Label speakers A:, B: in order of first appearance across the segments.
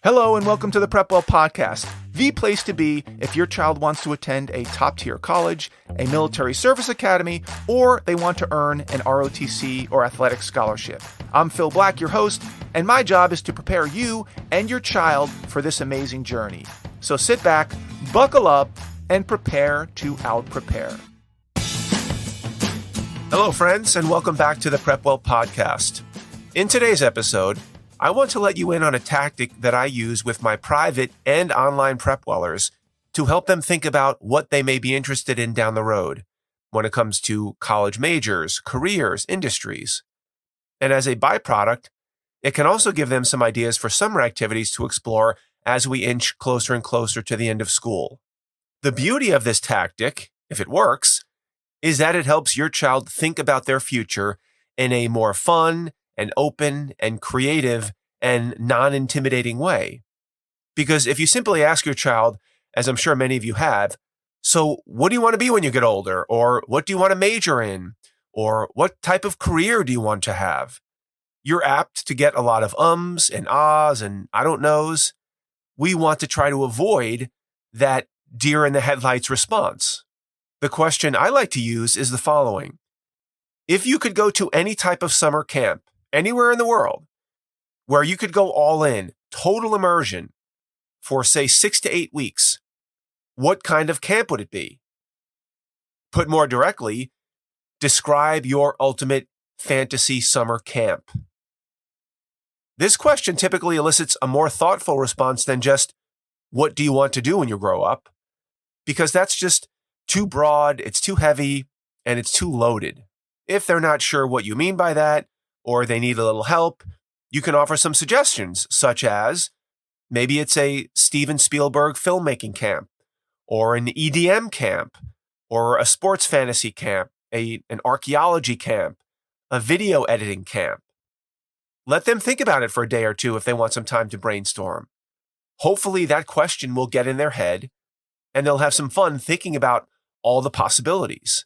A: Hello and welcome to the PrepWell podcast, the place to be if your child wants to attend a top-tier college, a military service academy, or they want to earn an ROTC or athletic scholarship. I'm Phil Black, your host, and my job is to prepare you and your child for this amazing journey. So sit back, buckle up, and prepare to out-prepare. Hello, friends, and welcome back to the PrepWell podcast. In today's episode, I want to let you in on a tactic that I use with my private and online PrepWellers to help them think about what they may be interested in down the road when it comes to college majors, careers, industries. And as a byproduct, it can also give them some ideas for summer activities to explore as we inch closer and closer to the end of school. The beauty of this tactic, if it works, is that it helps your child think about their future in a more fun and open and creative and non-intimidating way. Because if you simply ask your child, as I'm sure many of you have, so what do you want to be when you get older? Or what do you want to major in? Or what type of career do you want to have? You're apt to get a lot of ums and ahs and I don't knows. We want to try to avoid that deer in the headlights response. The question I like to use is the following. If you could go to any type of summer camp, anywhere in the world, where you could go all in, total immersion, for say 6 to 8 weeks, what kind of camp would it be? Put more directly, describe your ultimate fantasy summer camp. This question typically elicits a more thoughtful response than just, what do you want to do when you grow up? Because that's just too broad, it's too heavy, and it's too loaded. If they're not sure what you mean by that, or they need a little help, you can offer some suggestions, such as maybe it's a Steven Spielberg filmmaking camp, or an EDM camp, or a sports fantasy camp, an archaeology camp, a video editing camp. Let them think about it for a day or two if they want some time to brainstorm. Hopefully that question will get in their head, and they'll have some fun thinking about all the possibilities.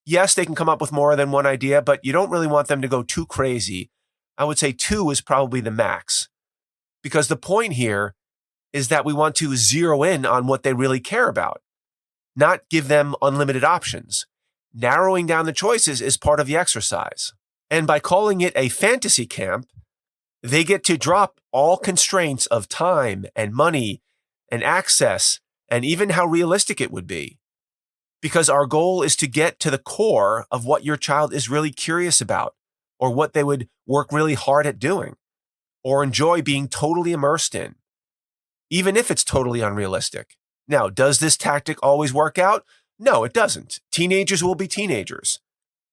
A: Yes, they can come up with more than one idea, but you don't really want them to go too crazy. I would say 2 is probably the max. Because the point here is that we want to zero in on what they really care about, not give them unlimited options. Narrowing down the choices is part of the exercise. And by calling it a fantasy camp, they get to drop all constraints of time and money and access and even how realistic it would be. Because our goal is to get to the core of what your child is really curious about, or what they would work really hard at doing, or enjoy being totally immersed in, even if it's totally unrealistic. Now, does this tactic always work out? No, it doesn't. Teenagers will be teenagers.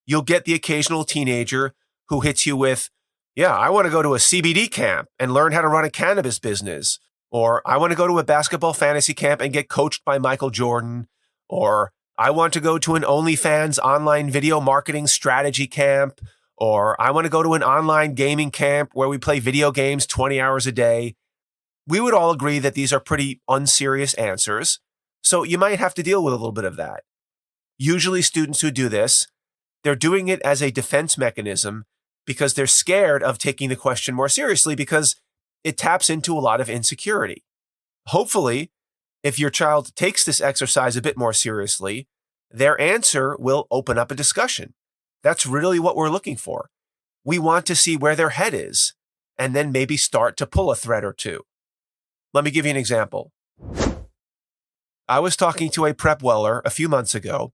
A: You'll get the occasional teenager who hits you with, yeah, I want to go to a CBD camp and learn how to run a cannabis business, or I want to go to a basketball fantasy camp and get coached by Michael Jordan, or I want to go to an OnlyFans online video marketing strategy camp, or I want to go to an online gaming camp where we play video games 20 hours a day. We would all agree that these are pretty unserious answers, so you might have to deal with a little bit of that. Usually students who do this, they're doing it as a defense mechanism because they're scared of taking the question more seriously because it taps into a lot of insecurity. Hopefully, if your child takes this exercise a bit more seriously, their answer will open up a discussion. That's really what we're looking for. We want to see where their head is, and then maybe start to pull a thread or two. Let me give you an example. I was talking to a PrepWeller a few months ago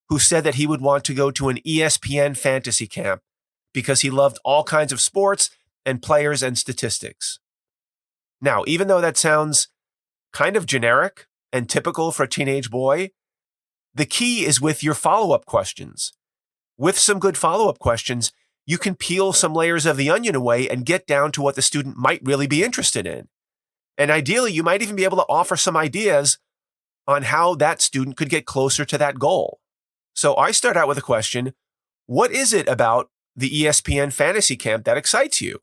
A: who said that he would want to go to an ESPN fantasy camp because he loved all kinds of sports and players and statistics. Now, even though that sounds kind of generic and typical for a teenage boy, the key is with your follow-up questions. With some good follow-up questions, you can peel some layers of the onion away and get down to what the student might really be interested in. And ideally, you might even be able to offer some ideas on how that student could get closer to that goal. So I start out with a question, what is it about the ESPN fantasy camp that excites you?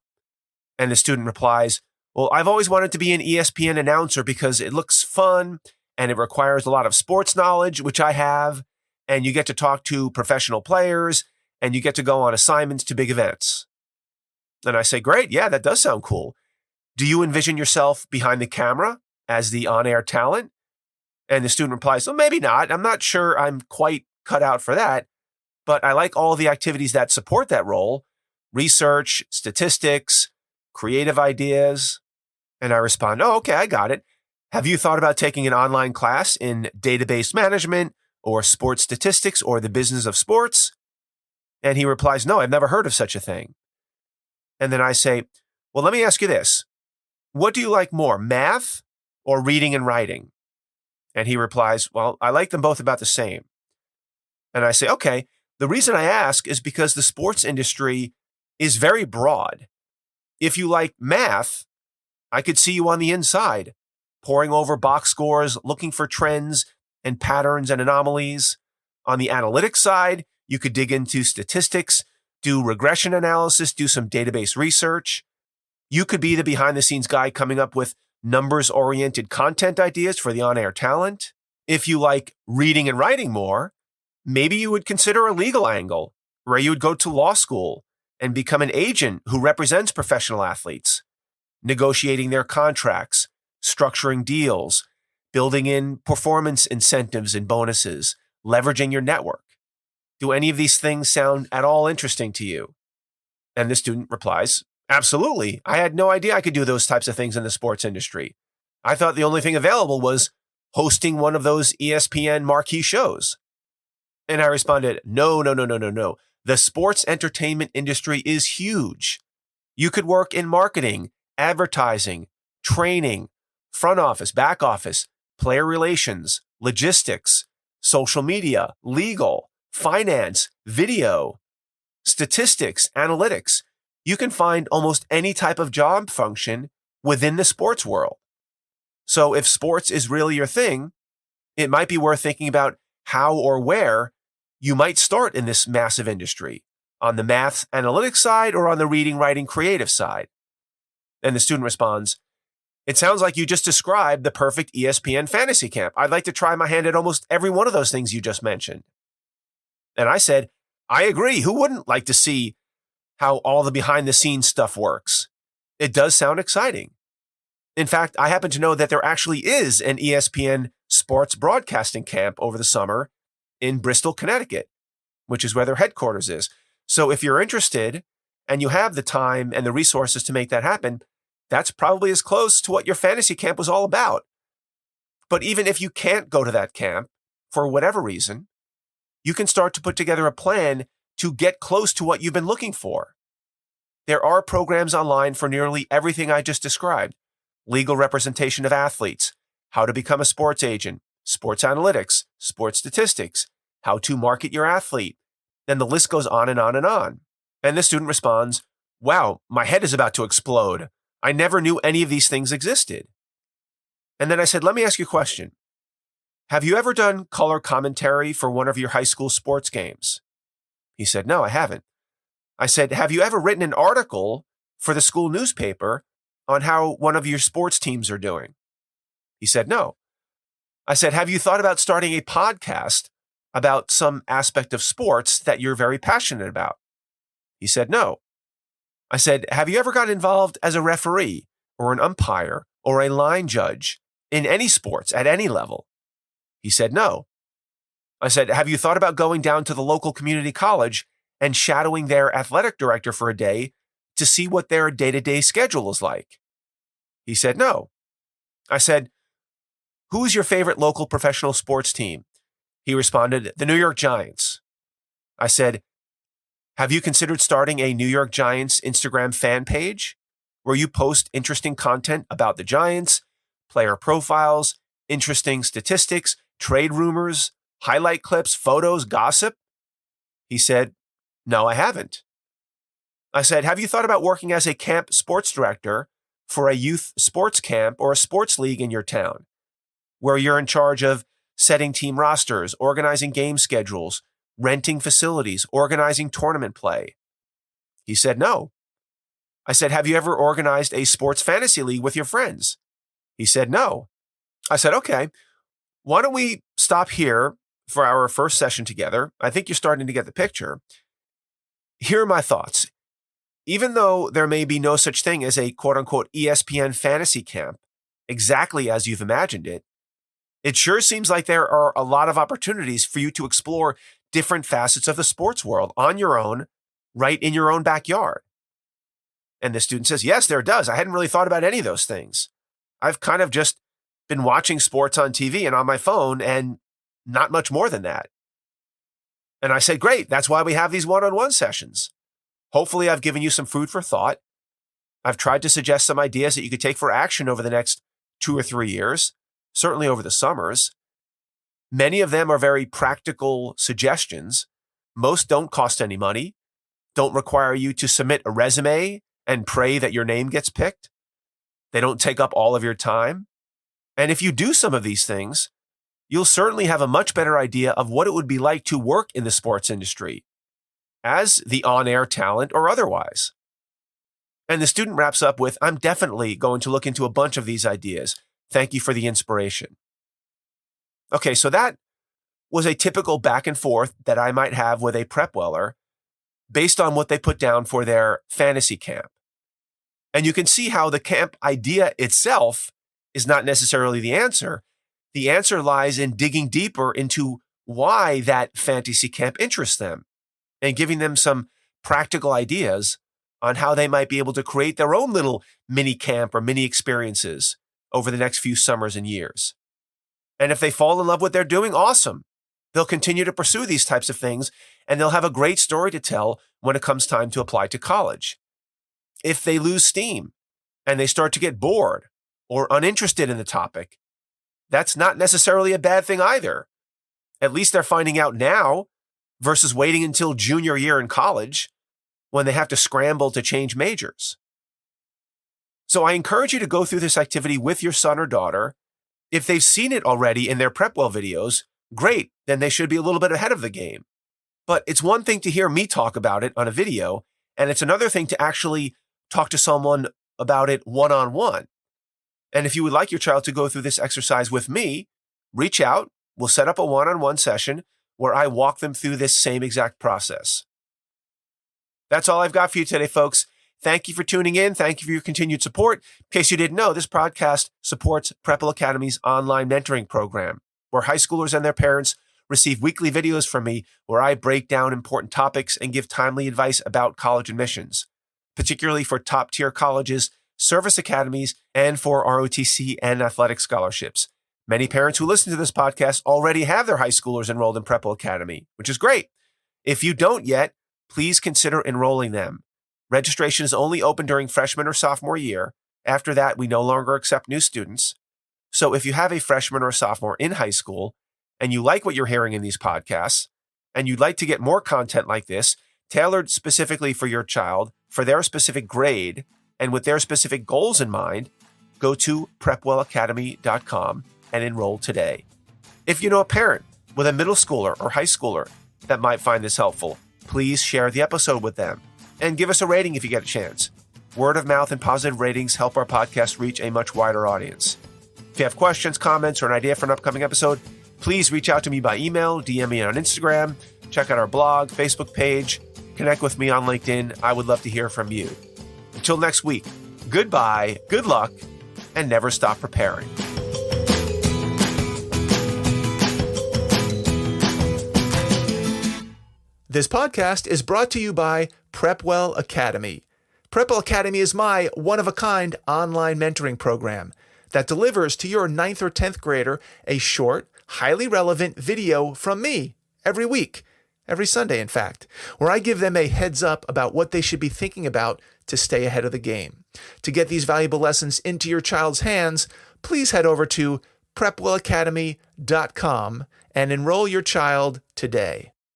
A: And the student replies, well, I've always wanted to be an ESPN announcer because it looks fun and it requires a lot of sports knowledge, which I have, and you get to talk to professional players and you get to go on assignments to big events. And I say, great, yeah, that does sound cool. Do you envision yourself behind the camera as the on-air talent? And the student replies, well, maybe not. I'm not sure I'm quite cut out for that, but I like all the activities that support that role: research, statistics, creative ideas. And I respond, oh, okay, I got it. Have you thought about taking an online class in database management or sports statistics or the business of sports? And he replies, no, I've never heard of such a thing. And then I say, well, let me ask you this. What do you like more, math or reading and writing? And he replies, well, I like them both about the same. And I say, okay, the reason I ask is because the sports industry is very broad. If you like math, I could see you on the inside, poring over box scores, looking for trends and patterns and anomalies. On the analytics side, you could dig into statistics, do regression analysis, do some database research. You could be the behind-the-scenes guy coming up with numbers-oriented content ideas for the on-air talent. If you like reading and writing more, maybe you would consider a legal angle where you would go to law school and become an agent who represents professional athletes, negotiating their contracts, structuring deals, building in performance incentives and bonuses, leveraging your network. Do any of these things sound at all interesting to you? And the student replies, absolutely. I had no idea I could do those types of things in the sports industry. I thought the only thing available was hosting one of those ESPN marquee shows. And I responded, no. The sports entertainment industry is huge. You could work in marketing, advertising, training, front office, back office, player relations, logistics, social media, legal, finance, video, statistics, analytics. You can find almost any type of job function within the sports world. So if sports is really your thing, it might be worth thinking about how or where you might start in this massive industry, on the math analytics side or on the reading, writing, creative side. And the student responds, it sounds like you just described the perfect ESPN fantasy camp. I'd like to try my hand at almost every one of those things you just mentioned. And I said, I agree. Who wouldn't like to see how all the behind the scenes stuff works? It does sound exciting. In fact, I happen to know that there actually is an ESPN Sports Broadcasting Camp over the summer in Bristol, Connecticut, which is where their headquarters is. So if you're interested and you have the time and the resources to make that happen, that's probably as close to what your fantasy camp was all about. But even if you can't go to that camp for whatever reason, you can start to put together a plan to get close to what you've been looking for. There are programs online for nearly everything I just described: legal representation of athletes, how to become a sports agent, sports analytics, sports statistics, how to market your athlete. And the list goes on and on and on. And the student responds, wow, my head is about to explode. I never knew any of these things existed. And then I said, let me ask you a question. Have you ever done color commentary for one of your high school sports games? He said, no, I haven't. I said, have you ever written an article for the school newspaper on how one of your sports teams are doing? He said, no. I said, have you thought about starting a podcast about some aspect of sports that you're very passionate about? He said, no. I said, have you ever got involved as a referee or an umpire or a line judge in any sports at any level? He said, no. I said, have you thought about going down to the local community college and shadowing their athletic director for a day to see what their day-to-day schedule is like? He said, no. I said, who's your favorite local professional sports team? He responded, the New York Giants. I said, have you considered starting a New York Giants Instagram fan page where you post interesting content about the Giants, player profiles, interesting statistics, trade rumors, highlight clips, photos, gossip? He said, no, I haven't. I said, have you thought about working as a camp sports director for a youth sports camp or a sports league in your town, where you're in charge of setting team rosters, organizing game schedules, renting facilities, organizing tournament play? He said, no. I said, have you ever organized a sports fantasy league with your friends? He said, no. I said, okay, why don't we stop here for our first session together? I think you're starting to get the picture. Here are my thoughts. Even though there may be no such thing as a quote-unquote ESPN Fantasy Camp, exactly as you've imagined it, it sure seems like there are a lot of opportunities for you to explore different facets of the sports world on your own, right in your own backyard. And the student says, yes, there does. I hadn't really thought about any of those things. I've kind of just been watching sports on TV and on my phone and not much more than that. And I said, great, that's why we have these one-on-one sessions. Hopefully I've given you some food for thought. I've tried to suggest some ideas that you could take for action over the next 2 or 3 years, certainly over the summers. Many of them are very practical suggestions. Most don't cost any money, don't require you to submit a resume and pray that your name gets picked. They don't take up all of your time. And if you do some of these things, you'll certainly have a much better idea of what it would be like to work in the sports industry as the on-air talent or otherwise. And the student wraps up with, I'm definitely going to look into a bunch of these ideas. Thank you for the inspiration. Okay, so that was a typical back and forth that I might have with a PrepWeller based on what they put down for their fantasy camp. And you can see how the camp idea itself is not necessarily the answer. The answer lies in digging deeper into why that fantasy camp interests them and giving them some practical ideas on how they might be able to create their own little mini camp or mini experiences over the next few summers and years. And if they fall in love with what they're doing, awesome. They'll continue to pursue these types of things, and they'll have a great story to tell when it comes time to apply to college. If they lose steam and they start to get bored or uninterested in the topic, that's not necessarily a bad thing either. At least they're finding out now versus waiting until junior year in college when they have to scramble to change majors. So I encourage you to go through this activity with your son or daughter. If they've seen it already in their PrepWell videos, great, then they should be a little bit ahead of the game. But it's one thing to hear me talk about it on a video, and it's another thing to actually talk to someone about it one-on-one. And if you would like your child to go through this exercise with me, reach out. We'll set up a one-on-one session where I walk them through this same exact process. That's all I've got for you today, folks. Thank you for tuning in. Thank you for your continued support. In case you didn't know, this podcast supports PrepWell Academy's online mentoring program, where high schoolers and their parents receive weekly videos from me where I break down important topics and give timely advice about college admissions, particularly for top-tier colleges, service academies, and for ROTC and athletic scholarships. Many parents who listen to this podcast already have their high schoolers enrolled in PrepWell Academy, which is great. If you don't yet, please consider enrolling them. Registration is only open during freshman or sophomore year. After that, we no longer accept new students. So if you have a freshman or sophomore in high school and you like what you're hearing in these podcasts and you'd like to get more content like this, tailored specifically for your child, for their specific grade, and with their specific goals in mind, go to PrepWellAcademy.com and enroll today. If you know a parent with a middle schooler or high schooler that might find this helpful, please share the episode with them and give us a rating if you get a chance. Word of mouth and positive ratings help our podcast reach a much wider audience. If you have questions, comments, or an idea for an upcoming episode, please reach out to me by email, DM me on Instagram, check out our blog, Facebook page, connect with me on LinkedIn. I would love to hear from you. Until next week, goodbye, good luck, and never stop preparing. This podcast is brought to you by PrepWell Academy. PrepWell Academy is my one-of-a-kind online mentoring program that delivers to your 9th or 10th grader a short, highly relevant video from me every week, every Sunday, in fact, where I give them a heads up about what they should be thinking about to stay ahead of the game. To get these valuable lessons into your child's hands, please head over to PrepWellAcademy.com and enroll your child today.